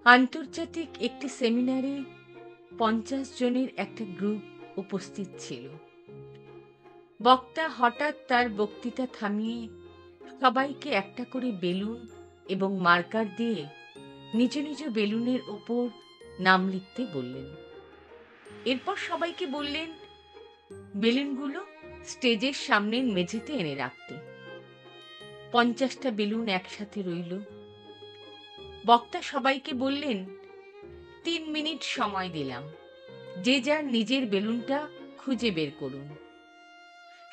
আন্তর্জাতিক একটি সেমিনারে ৫০ জনের একটা গ্রুপ উপস্থিত ছিল। বক্তা হঠাৎ তার বক্তৃতা থামিয়ে সবাইকে একটা করে বেলুন এবং মার্কার দিয়ে নিজ নিজ বেলুনের ওপর নাম লিখতে বললেন। এরপর সবাইকে বললেন বেলুনগুলো স্টেজের সামনের মেঝেতে এনে রাখতে। ৫০টা বেলুন একসাথে রইল। বক্তা সবাইকে বললেন, ৩ মিনিট সময় দিলাম, যে যার নিজের বেলুনটা খুঁজে বের করুন।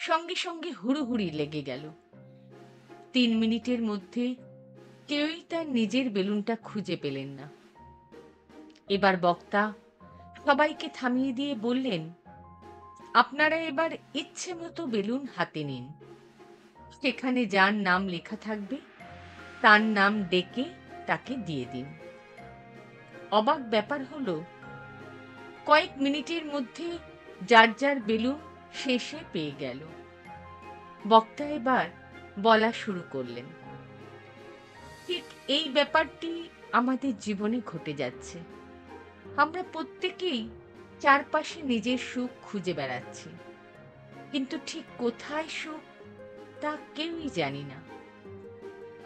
সঙ্গে সঙ্গে হুড়োহুড়ি লেগে গেল। ৩ মিনিটের মধ্যে কেউই তার নিজের বেলুনটা খুঁজে পেলেন না। এবার বক্তা সবাইকে থামিয়ে দিয়ে বললেন, আপনারা এবার ইচ্ছে মতো বেলুন হাতে নিন। সেখানে যার নাম লেখা থাকবে তার নাম ডেকে তাকে দিয়ে দিন। অবাক ব্যাপার হলো, কয়েক মিনিটের মধ্যে যার যার বেলুন শেষে পেয়ে গেল। বক্তা এবার বলা শুরু করলেন, ঠিক এই ব্যাপারটি আমাদের জীবনে ঘটে যাচ্ছে। আমরা প্রত্যেকেই চারপাশে নিজের সুখ খুঁজে বেড়াচ্ছি, কিন্তু ঠিক কোথায় সুখ তা কেউই জানি না।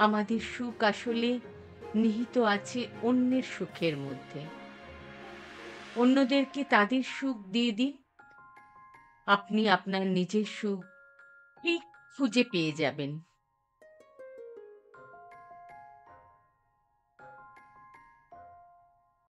আমাদের সুখ আসলে নিহিত আছে অন্যের সুখের মধ্যে। অন্যদেরকে তাদের সুখ দিয়ে দিন, আপনি আপনার নিজের সুখ ঠিক খুঁজে পেয়ে যাবেন।